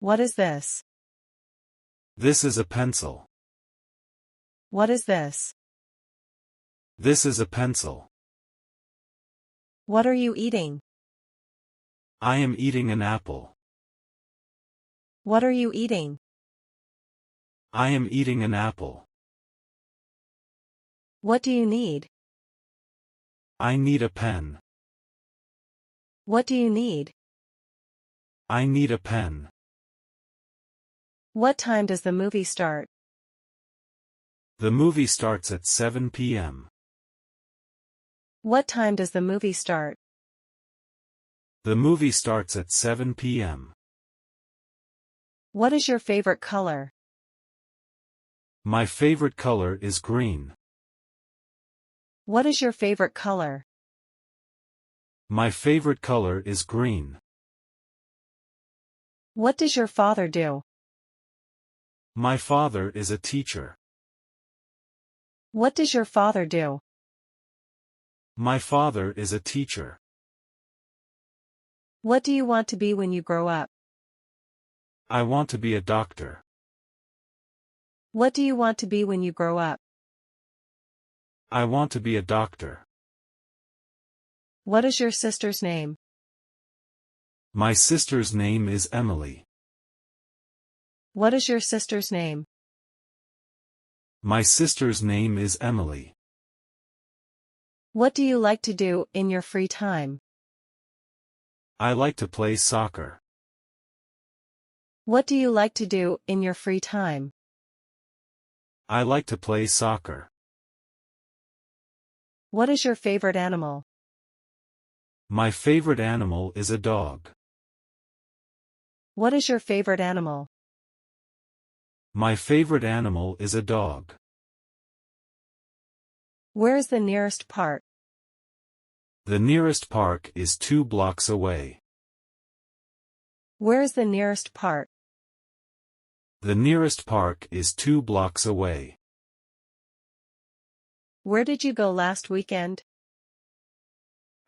What is this? This is a pencil. What is this? This is a pencil. What are you eating? I am eating an apple. What are you eating? I am eating an apple. What do you need? I need a pen. What do you need? I need a pen. What time does the movie start? The movie starts at 7 p.m. What time does the movie start? The movie starts at 7 p.m. What is your favorite color? My favorite color is green. What is your favorite color? My favorite color is green. What does your father do? My father is a teacher. What does your father do? My father is a teacher. What do you want to be when you grow up? I want to be a doctor. What do you want to be when you grow up? I want to be a doctor. What is your sister's name? My sister's name is Emily. What is your sister's name? My sister's name is Emily. What do you like to do in your free time? I like to play soccer. What do you like to do in your free time? I like to play soccer. What is your favorite animal? My favorite animal is a dog. What is your favorite animal? My favorite animal is a dog. Where is the nearest park? The nearest park is 2 blocks away. Where is the nearest park? The nearest park is 2 blocks away. Where did you go last weekend?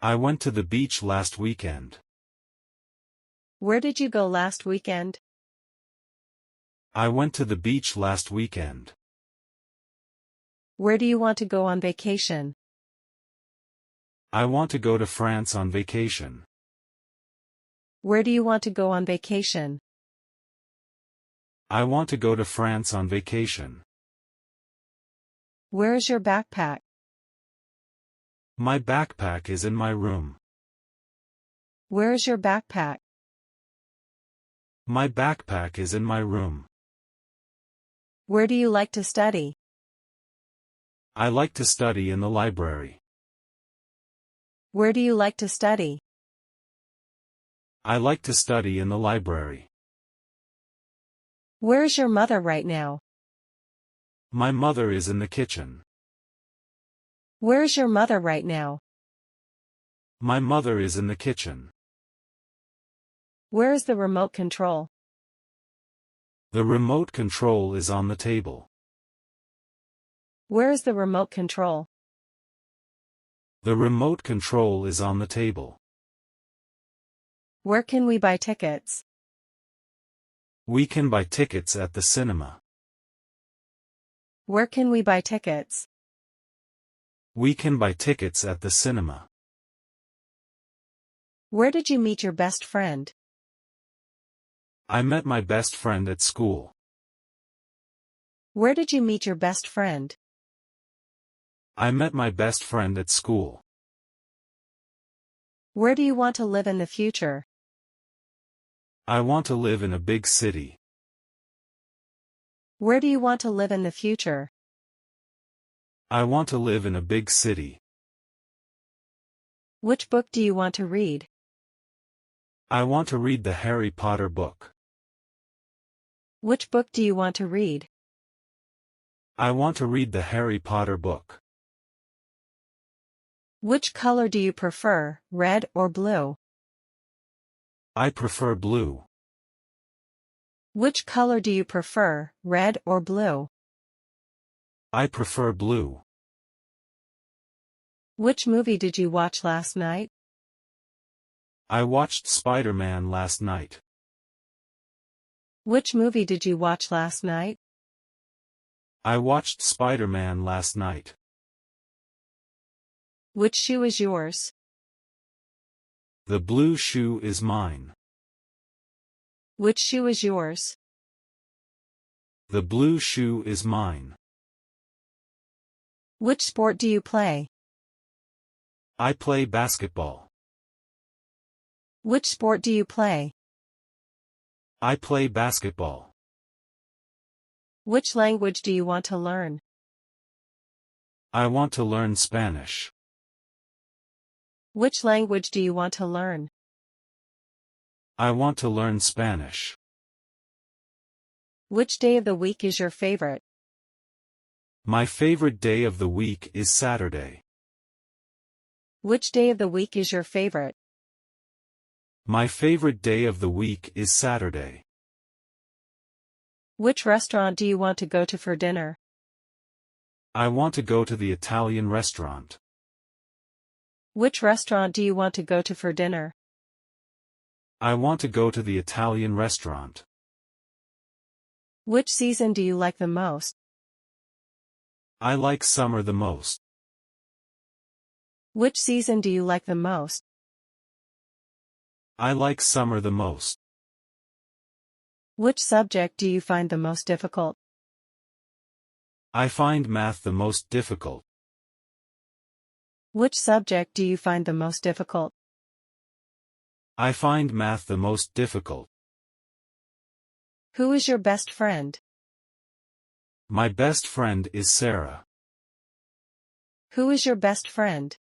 I went to the beach last weekend. Where did you go last weekend? I went to the beach last weekend. Where do you want to go on vacation? I want to go to France on vacation. Where do you want to go on vacation? I want to go to France on vacation. Where is your backpack? My backpack is in my room. Where is your backpack? My backpack is in my room. Where do you like to study? I like to study in the library. Where do you like to study? I like to study in the library. Where is your mother right now? My mother is in the kitchen. Where is your mother right now? My mother is in the kitchen. Where is the remote control? The remote control is on the table. Where is the remote control? The remote control is on the table. Where can we buy tickets? We can buy tickets at the cinema. Where can we buy tickets? We can buy tickets at the cinema. Where did you meet your best friend? I met my best friend at school. Where did you meet your best friend? I met my best friend at school. Where do you want to live in the future? I want to live in a big city. Where do you want to live in the future? I want to live in a big city. Which book do you want to read? I want to read the Harry Potter book. Which book do you want to read? I want to read the Harry Potter book. Which color do you prefer, red or blue? I prefer blue. Which color do you prefer, red or blue? I prefer blue. Which movie did you watch last night? I watched Spider-Man last night. Which movie did you watch last night? I watched Spider-Man last night. Which shoe is yours? The blue shoe is mine. Which shoe is yours? The blue shoe is mine. Which sport do you play? I play basketball. Which sport do you play? I play basketball. Which language do you want to learn? I want to learn Spanish. Which language do you want to learn? I want to learn Spanish. Which day of the week is your favorite? My favorite day of the week is Saturday. Which day of the week is your favorite? My favorite day of the week is Saturday. Which restaurant do you want to go to for dinner? I want to go to the Italian restaurant. Which restaurant do you want to go to for dinner? I want to go to the Italian restaurant. Which season do you like the most? I like summer the most. Which season do you like the most? I like summer the most. Which subject do you find the most difficult? I find math the most difficult. Which subject do you find the most difficult? I find math the most difficult. Who is your best friend? My best friend is Sarah. Who is your best friend?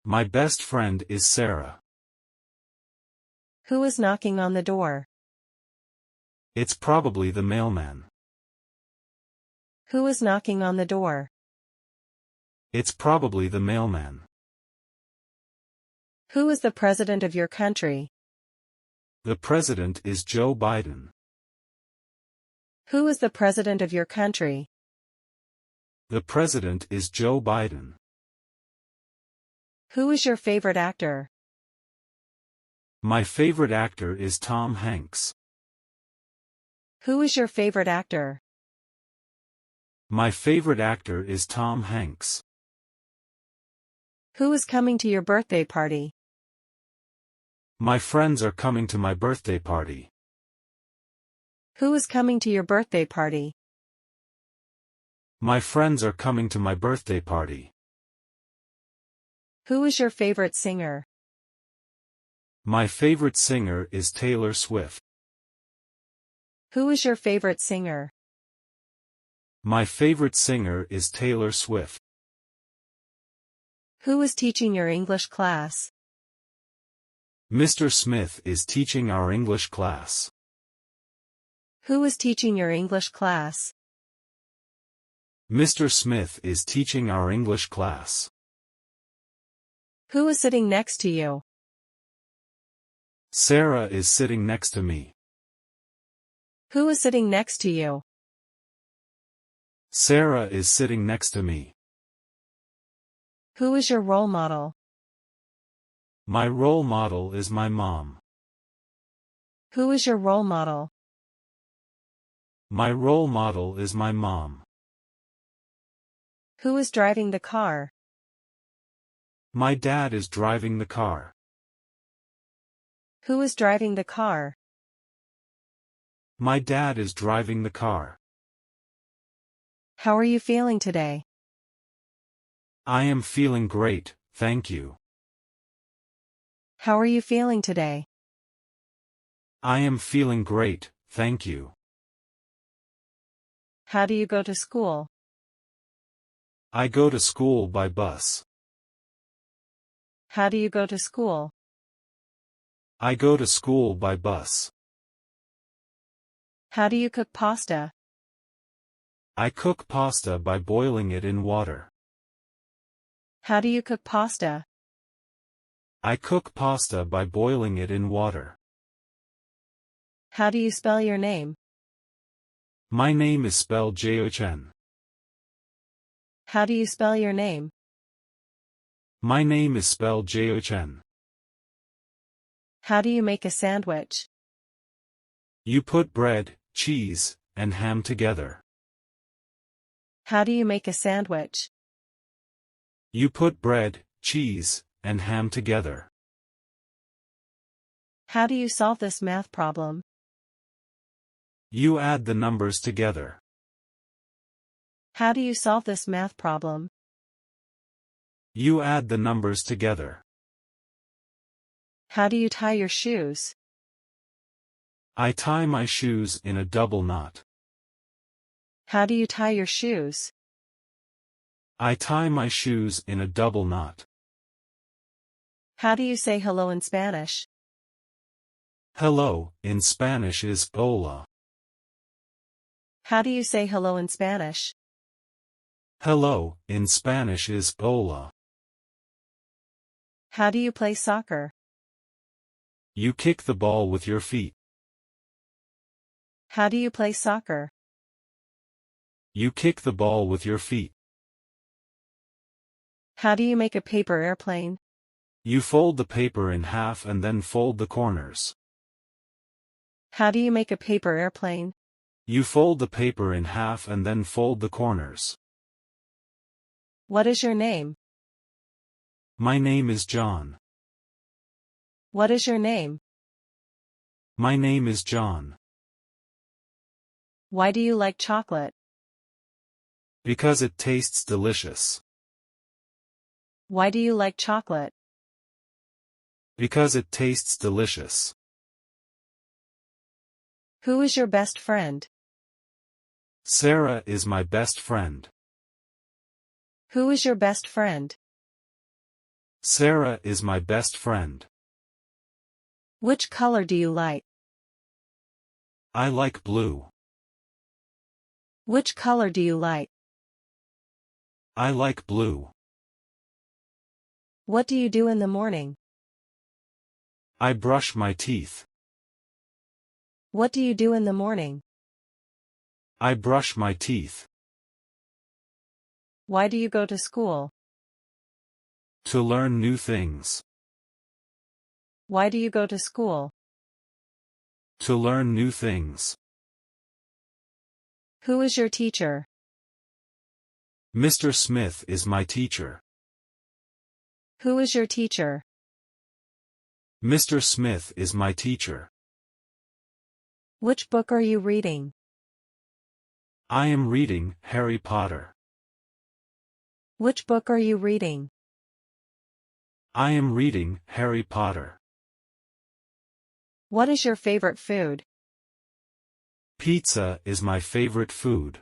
My best friend is Sarah. Who is knocking on the door? It's probably the mailman. Who is knocking on the door? It's probably the mailman. Who is the president of your country? The president is Joe Biden. Who is the president of your country? The president is Joe Biden. Who is your favorite actor? My favorite actor is Tom Hanks. Who is your favorite actor? My favorite actor is Tom Hanks. Who is coming to your birthday party? My friends are coming to my birthday party. Who is coming to your birthday party? My friends are coming to my birthday party. Who is your favorite singer? My favorite singer is Taylor Swift. Who is your favorite singer? My favorite singer is Taylor Swift. Who is teaching your English class? Mr. Smith is teaching our English class. Who is teaching your English class? Mr. Smith is teaching our English class. Who is sitting next to you? Sarah is sitting next to me. Who is sitting next to you? Sarah is sitting next to me. Who is your role model? My role model is my mom. Who is your role model? My role model is my mom. Who is driving the car? My dad is driving the car. Who is driving the car? My dad is driving the car. How are you feeling today? I am feeling great, thank you. How are you feeling today? I am feeling great, thank you. How do you go to school? I go to school by bus. How do you go to school? I go to school by bus. How do you cook pasta? I cook pasta by boiling it in water. How do you cook pasta? I cook pasta by boiling it in water. How do you spell your name? My name is spelled J-O-H-N. How do you spell your name? My name is spelled J-O-H-N. How do you make a sandwich? You put bread, cheese, and ham together. How do you make a sandwich? You put bread, cheese, and ham together. How do you solve this math problem? You add the numbers together. How do you solve this math problem? You add the numbers together. How do you tie your shoes? I tie my shoes in a double knot. How do you tie your shoes? I tie my shoes in a double knot. How do you say hello in Spanish? Hello, in Spanish is hola. How do you say hello in Spanish? Hello, in Spanish is hola. How do you play soccer? You kick the ball with your feet. How do you play soccer? You kick the ball with your feet. How do you make a paper airplane? You fold the paper in half and then fold the corners. How do you make a paper airplane? You fold the paper in half and then fold the corners. What is your name? My name is John. What is your name? My name is John. Why do you like chocolate? Because it tastes delicious. Why do you like chocolate? Because it tastes delicious. Who is your best friend? Sarah is my best friend. Who is your best friend? Sarah is my best friend. Which color do you like? I like blue. Which color do you like? I like blue. What do you do in the morning? I brush my teeth. What do you do in the morning? I brush my teeth. Why do you go to school? To learn new things. Why do you go to school? To learn new things. Who is your teacher? Mr. Smith is my teacher. Who is your teacher? Mr. Smith is my teacher. Which book are you reading? I am reading Harry Potter. Which book are you reading? I am reading Harry Potter. What is your favorite food? Pizza is my favorite food.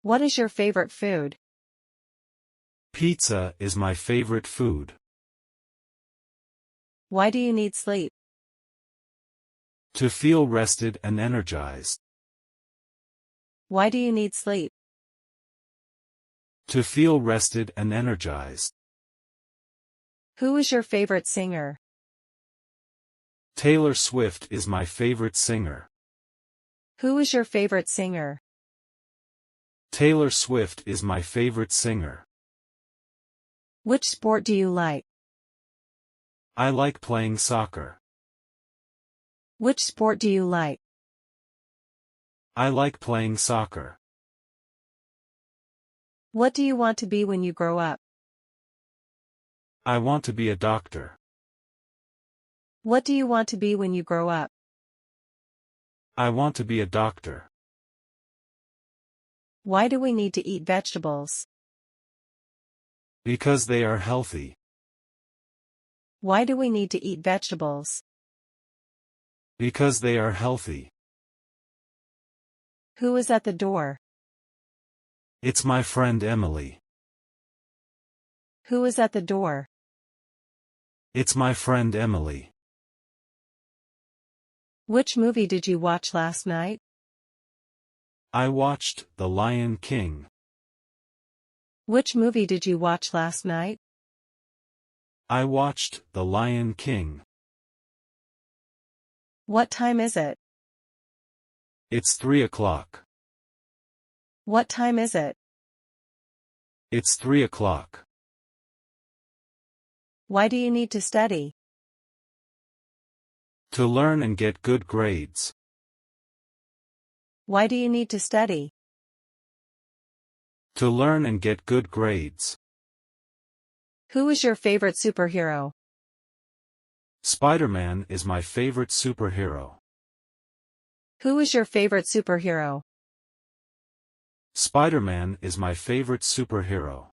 What is your favorite food? Pizza is my favorite food. Why do you need sleep? To feel rested and energized. Why do you need sleep? To feel rested and energized. Who is your favorite singer? Taylor Swift is my favorite singer. Who is your favorite singer? Taylor Swift is my favorite singer. Which sport do you like? I like playing soccer. Which sport do you like? I like playing soccer. What do you want to be when you grow up? I want to be a doctor. What do you want to be when you grow up? I want to be a doctor. Why do we need to eat vegetables? Because they are healthy. Why do we need to eat vegetables? Because they are healthy. Who is at the door? It's my friend Emily. Who is at the door? It's my friend Emily. Which movie did you watch last night? I watched The Lion King. Which movie did you watch last night? I watched The Lion King. What time is it? It's 3 o'clock. What time is it? It's 3 o'clock. Why do you need to study? To learn and get good grades. Why do you need to study? To learn and get good grades. Who is your favorite superhero? Spider-Man is my favorite superhero. Who is your favorite superhero? Spider-Man is my favorite superhero.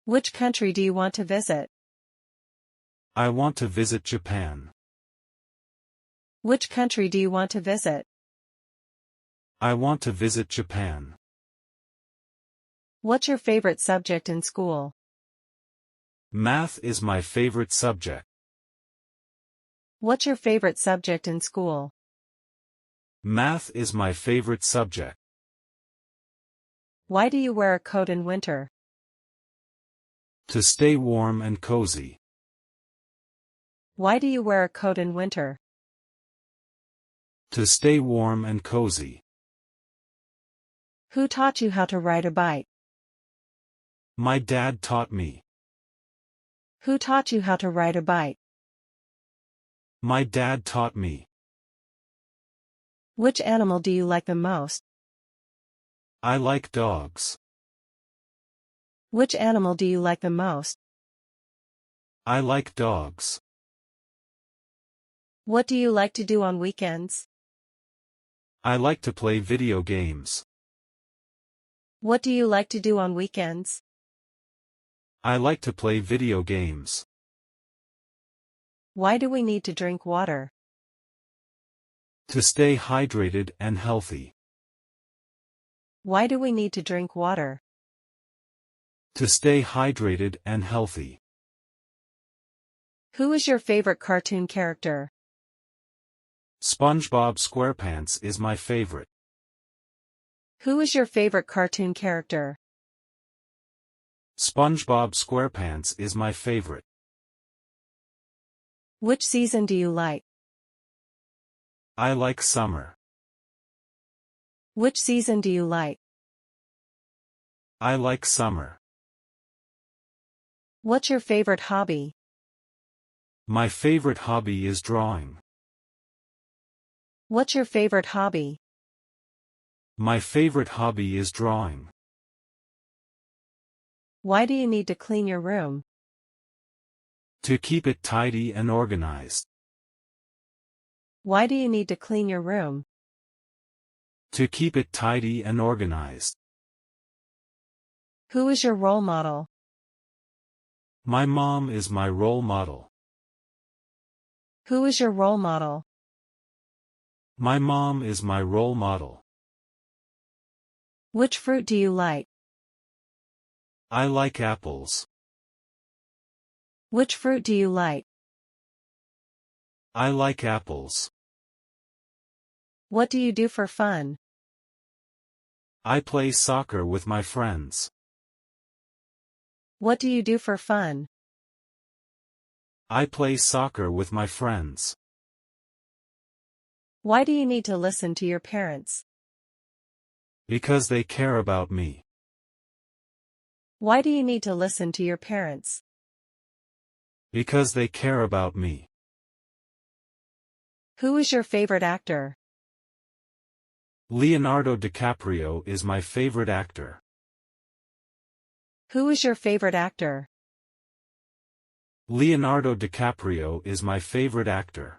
Which country do you want to visit? I want to visit Japan. Which country do you want to visit? I want to visit Japan. What's your favorite subject in school? Math is my favorite subject. What's your favorite subject in school? Math is my favorite subject. Why do you wear a coat in winter? To stay warm and cozy. Why do you wear a coat in winter? To stay warm and cozy. Who taught you how to ride a bike? My dad taught me. Who taught you how to ride a bike? My dad taught me. Which animal do you like the most? I like dogs. Which animal do you like the most? I like dogs. What do you like to do on weekends? I like to play video games. What do you like to do on weekends? I like to play video games. Why do we need to drink water? To stay hydrated and healthy. Why do we need to drink water? To stay hydrated and healthy. Who is your favorite cartoon character? SpongeBob SquarePants is my favorite. Who is your favorite cartoon character? SpongeBob SquarePants is my favorite. Which season do you like? I like summer. Which season do you like? I like summer. What's your favorite hobby? My favorite hobby is drawing. What's your favorite hobby? My favorite hobby is drawing. Why do you need to clean your room? To keep it tidy and organized. Why do you need to clean your room? To keep it tidy and organized. Who is your role model? My mom is my role model. Who is your role model? My mom is my role model. Which fruit do you like? I like apples. Which fruit do you like? I like apples. What do you do for fun? I play soccer with my friends. What do you do for fun? I play soccer with my friends. Why do you need to listen to your parents? Because they care about me. Why do you need to listen to your parents? Because they care about me. Who is your favorite actor? Leonardo DiCaprio is my favorite actor. Who is your favorite actor? Leonardo DiCaprio is my favorite actor.